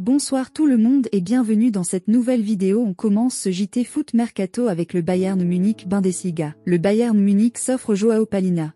Bonsoir tout le monde et bienvenue dans cette nouvelle vidéo. On commence ce JT Foot Mercato avec le Bayern Munich Bundesliga. Le Bayern Munich s'offre Joao Palhinha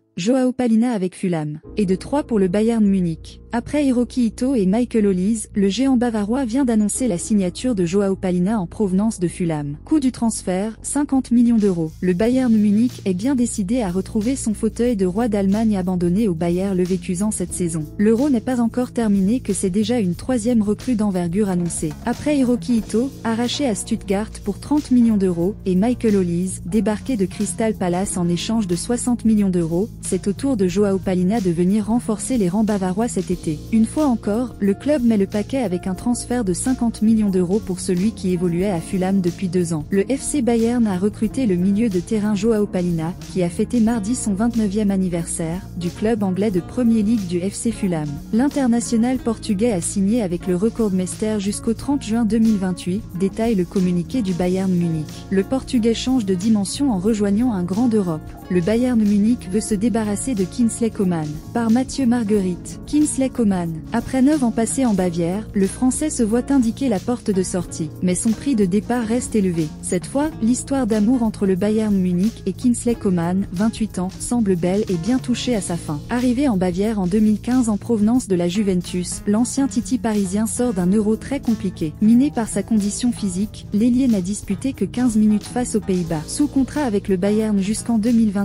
avec Fulham, et de 3 pour le Bayern Munich. Après Hiroki Ito et Michael Olise, le géant bavarois vient d'annoncer la signature de Joao Palhinha en provenance de Fulham. Coût du transfert, 50 millions d'euros. Le Bayern Munich est bien décidé à retrouver son fauteuil de roi d'Allemagne abandonné au Bayer Leverkusen cette saison. L'Euro n'est pas encore terminé que c'est déjà une troisième recrue d'envergure annoncée. Après Hiroki Ito, arraché à Stuttgart pour 30 millions d'euros, et Michael Olise, débarqué de Crystal Palace en échange de 60 millions d'euros, c'est au tour de Joao Palhinha de venir renforcer les rangs bavarois cet été. Une fois encore, le club met le paquet avec un transfert de 50 millions d'euros pour celui qui évoluait à Fulham depuis 2 ans. Le FC Bayern a recruté le milieu de terrain Joao Palhinha, qui a fêté mardi son 29e anniversaire, du club anglais de Premier League du FC Fulham. L'international portugais a signé avec le Recordmeister jusqu'au 30 juin 2028, détaille le communiqué du Bayern Munich. Le portugais change de dimension en rejoignant un grand d'Europe. Le Bayern Munich veut se débarrasser de Kingsley Coman. Par Mathieu Marguerite. Kingsley Coman. Après 9 ans passés en Bavière, le Français se voit indiquer la porte de sortie. Mais son prix de départ reste élevé. Cette fois, l'histoire d'amour entre le Bayern Munich et Kingsley Coman, 28 ans, semble belle et bien touchée à sa fin. Arrivé en Bavière en 2015 en provenance de la Juventus, l'ancien Titi parisien sort d'un Euro très compliqué. Miné par sa condition physique, l'ailier n'a disputé que 15 minutes face aux Pays-Bas. Sous contrat avec le Bayern jusqu'en 2027,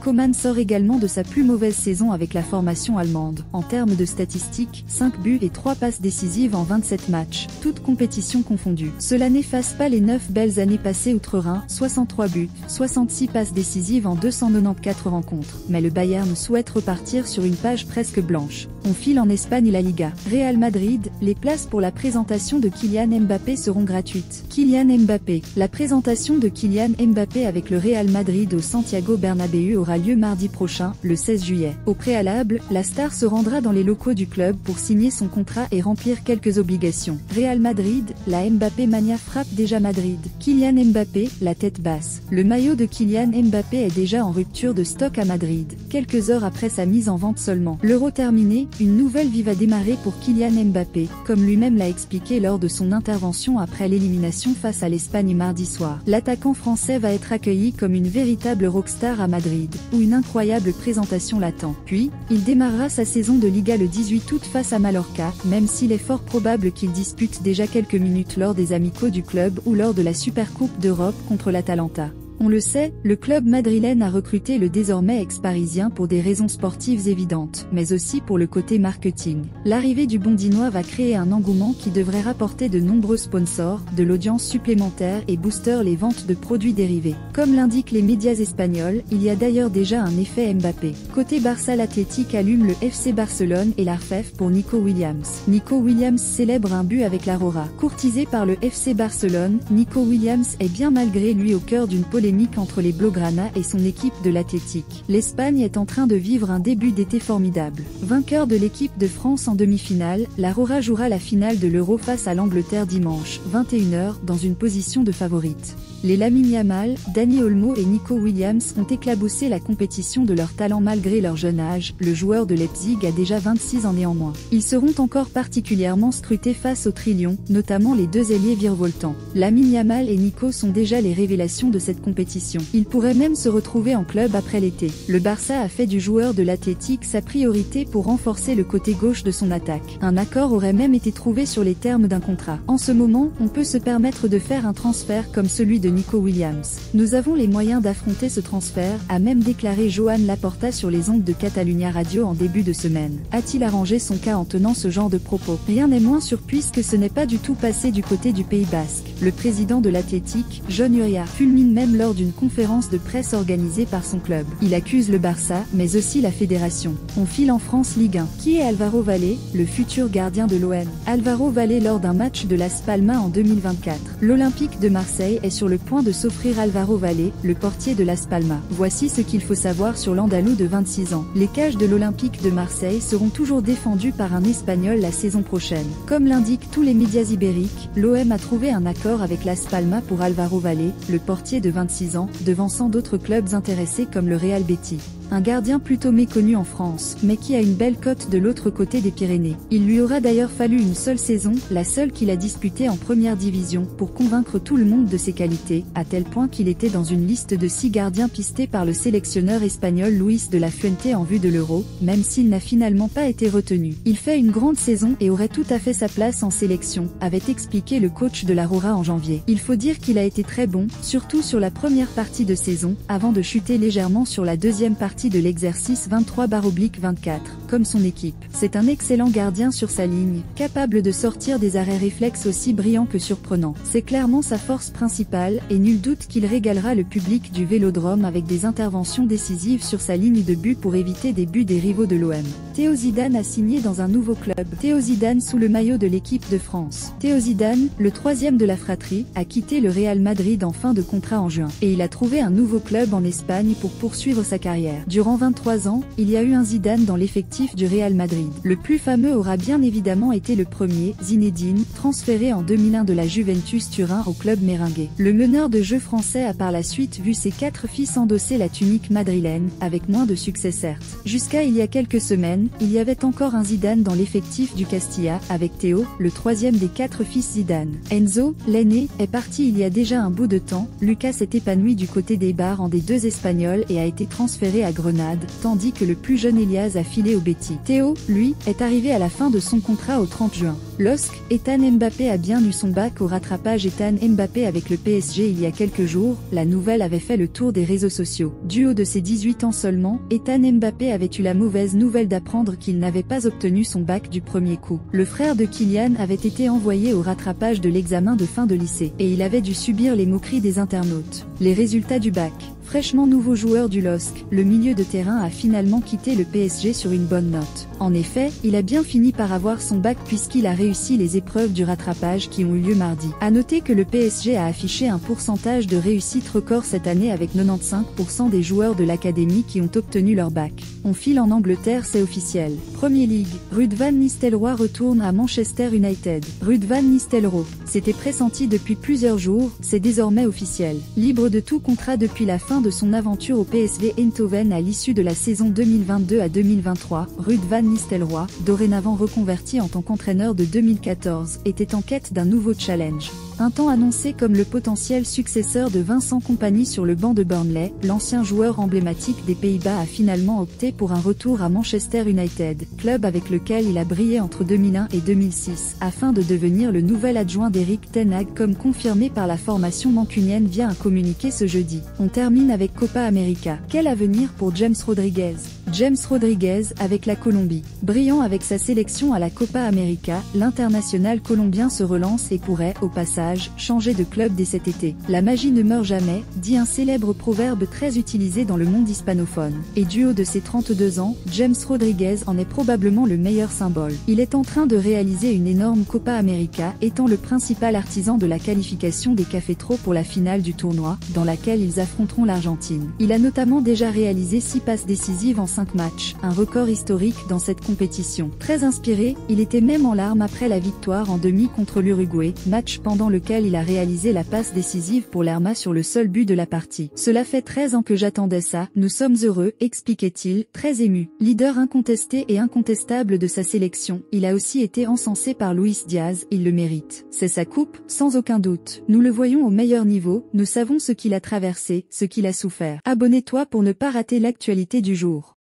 Coman sort également de sa plus mauvaise saison avec la formation allemande. En termes de statistiques, 5 buts et 3 passes décisives en 27 matchs, toutes compétitions confondues. Cela n'efface pas les 9 belles années passées outre-Rhin, 63 buts, 66 passes décisives en 294 rencontres. Mais le Bayern souhaite repartir sur une page presque blanche. On file en Espagne la Liga. Real Madrid, les places pour la présentation de Kylian Mbappé seront gratuites. Kylian Mbappé. La présentation de Kylian Mbappé avec le Real Madrid au Santiago Bernabéu aura lieu mardi prochain, le 16 juillet. Au préalable, la star se rendra dans les locaux du club pour signer son contrat et remplir quelques obligations. Real Madrid, la Mbappé mania frappe déjà Madrid. Kylian Mbappé, la tête basse. Le maillot de Kylian Mbappé est déjà en rupture de stock à Madrid, quelques heures après sa mise en vente seulement. L'Euro terminé, une nouvelle vie va démarrer pour Kylian Mbappé, comme lui-même l'a expliqué lors de son intervention après l'élimination face à l'Espagne mardi soir. L'attaquant français va être accueilli comme une véritable rockstar à Madrid, où une incroyable présentation l'attend. Puis, il démarrera sa saison de Liga le 18 août face à Mallorca, même s'il est fort probable qu'il dispute déjà quelques minutes lors des amicaux du club ou lors de la Supercoupe d'Europe contre l'Atalanta. On le sait, le club madrilène a recruté le désormais ex-parisien pour des raisons sportives évidentes, mais aussi pour le côté marketing. L'arrivée du Bondinois va créer un engouement qui devrait rapporter de nombreux sponsors, de l'audience supplémentaire et booster les ventes de produits dérivés. Comme l'indiquent les médias espagnols, il y a d'ailleurs déjà un effet Mbappé. Côté Barça, l'Athletic allume le FC Barcelone et l'Arfef pour Nico Williams. Nico Williams célèbre un but avec l'Aurora. Courtisé par le FC Barcelone, Nico Williams est bien malgré lui au cœur d'une polémique entre les Blaugrana et son équipe de l'Athletic. L'Espagne est en train de vivre un début d'été formidable. Vainqueur de l'équipe de France en demi-finale, l'Aurora jouera la finale de l'Euro face à l'Angleterre dimanche, 21 h, dans une position de favorite. Les Lamine Yamal, Dani Olmo et Nico Williams ont éclaboussé la compétition de leur talent malgré leur jeune âge. Le joueur de Leipzig a déjà 26 ans néanmoins. Ils seront encore particulièrement scrutés face au Trillion, notamment les deux ailiers virevoltants. Lamine Yamal et Nico sont déjà les révélations de cette compétition. Ils pourraient même se retrouver en club après l'été. Le Barça a fait du joueur de l'Athletic sa priorité pour renforcer le côté gauche de son attaque. Un accord aurait même été trouvé sur les termes d'un contrat. En ce moment, on peut se permettre de faire un transfert comme celui de Nico Williams. Nous avons les moyens d'affronter ce transfert, a même déclaré Joan Laporta sur les ondes de Catalunya Radio en début de semaine. A-t-il arrangé son cas en tenant ce genre de propos? Rien n'est moins sûr puisque ce n'est pas du tout passé du côté du Pays Basque. Le président de l'Athletic, Jon Uria, fulmine même lors d'une conférence de presse organisée par son club. Il accuse le Barça, mais aussi la fédération. On file en France Ligue 1. Qui est Alvaro Valle, le futur gardien de l'OM? Alvaro Valle lors d'un match de Las Palmas en 2024. L'Olympique de Marseille est sur le point de s'offrir Alvaro Valle, le portier de Las Palmas. Voici ce qu'il faut savoir sur l'Andalou de 26 ans. Les cages de l'Olympique de Marseille seront toujours défendues par un Espagnol la saison prochaine. Comme l'indiquent tous les médias ibériques, l'OM a trouvé un accord avec Las Palmas pour Alvaro Valle, le portier de 26 ans, devançant d'autres clubs intéressés comme le Real Betis. un gardien plutôt méconnu en France, mais qui a une belle cote de l'autre côté des Pyrénées. Il lui aura d'ailleurs fallu une seule saison, la seule qu'il a disputée en première division, pour convaincre tout le monde de ses qualités, à tel point qu'il était dans une liste de 6 gardiens pistés par le sélectionneur espagnol Luis de la Fuente en vue de l'Euro, même s'il n'a finalement pas été retenu. Il fait une grande saison et aurait tout à fait sa place en sélection, avait expliqué le coach de l'Aurora en janvier. Il faut dire qu'il a été très bon, surtout sur la première partie de saison, avant de chuter légèrement sur la deuxième partie de l'exercice 23/24, comme son équipe. C'est un excellent gardien sur sa ligne, capable de sortir des arrêts réflexes aussi brillants que surprenants. C'est clairement sa force principale, et nul doute qu'il régalera le public du Vélodrome avec des interventions décisives sur sa ligne de but pour éviter des buts des rivaux de l'OM. Théo Zidane a signé dans un nouveau club. Théo Zidane sous le maillot de l'équipe de France. Théo Zidane, le troisième de la fratrie, a quitté le Real Madrid en fin de contrat en juin, et il a trouvé un nouveau club en Espagne pour poursuivre sa carrière. Durant 23 ans, il y a eu un Zidane dans l'effectif du Real Madrid. Le plus fameux aura bien évidemment été le premier, Zinedine, transféré en 2001 de la Juventus Turin au club merengue. Le meneur de jeu français a par la suite vu ses 4 fils endosser la tunique madrilène, avec moins de succès certes. Jusqu'à il y a quelques semaines, il y avait encore un Zidane dans l'effectif du Castilla, avec Théo, le troisième des 4 fils Zidane. Enzo, l'aîné, est parti il y a déjà un bout de temps. Lucas s'est épanoui du côté des bars en des 2 Espagnols et a été transféré à Grenade, tandis que le plus jeune Elias a filé au Betis. Théo, lui, est arrivé à la fin de son contrat au 30 juin. LOSC, Ethan Mbappé a bien eu son bac au rattrapage. Ethan Mbappé avec le PSG il y a quelques jours, la nouvelle avait fait le tour des réseaux sociaux. Du haut de ses 18 ans seulement, Ethan Mbappé avait eu la mauvaise nouvelle d'apprendre qu'il n'avait pas obtenu son bac du premier coup. Le frère de Kylian avait été envoyé au rattrapage de l'examen de fin de lycée, et il avait dû subir les moqueries des internautes. Les résultats du bac. Fraîchement nouveau joueur du LOSC, le milieu de terrain a finalement quitté le PSG sur une bonne note. En effet, il a bien fini par avoir son bac puisqu'il a réussi les épreuves du rattrapage qui ont eu lieu mardi. À noter que le PSG a affiché un pourcentage de réussite record cette année avec 95% des joueurs de l'académie qui ont obtenu leur bac. On file en Angleterre, c'est officiel. Premier League, Ruud van Nistelrooy retourne à Manchester United. Ruud van Nistelrooy, c'était pressenti depuis plusieurs jours, c'est désormais officiel. Libre de tout contrat depuis la fin de son aventure au PSV Eindhoven à l'issue de la saison 2022 à 2023, Ruud van Nistelrooy, dorénavant reconverti en tant qu'entraîneur de 2014, était en quête d'un nouveau challenge. Un temps annoncé comme le potentiel successeur de Vincent Kompany sur le banc de Burnley, l'ancien joueur emblématique des Pays-Bas a finalement opté pour un retour à Manchester United, club avec lequel il a brillé entre 2001 et 2006, afin de devenir le nouvel adjoint d'Erik ten Hag comme confirmé par la formation mancunienne via un communiqué ce jeudi. On termine avec Copa América. Quel avenir pour James Rodriguez? James Rodriguez avec la Colombie. Brillant avec sa sélection à la Copa América, l'international colombien se relance et pourrait, au passage, changer de club dès cet été. La magie ne meurt jamais, dit un célèbre proverbe très utilisé dans le monde hispanophone. Et du haut de ses 32 ans, James Rodriguez en est probablement le meilleur symbole. Il est en train de réaliser une énorme Copa América, étant le principal artisan de la qualification des Cafetros pour la finale du tournoi, dans laquelle ils affronteront l'Argentine. Il a notamment déjà réalisé 6 passes décisives en 5 matchs, un record historique dans cette compétition. Très inspiré, il était même en larmes après la victoire en demi contre l'Uruguay, match pendant lequel il a réalisé la passe décisive pour l'Arma sur le seul but de la partie. Cela fait 13 ans que j'attendais ça, nous sommes heureux, expliquait-il, très ému. Leader incontesté et incontestable de sa sélection, il a aussi été encensé par Luis Diaz, il le mérite. C'est sa coupe, sans aucun doute. Nous le voyons au meilleur niveau, nous savons ce qu'il a traversé, ce qu'il a souffert. Abonne-toi pour ne pas rater l'actualité du jour.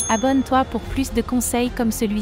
Abonne-toi pour plus de conseils comme celui-ci.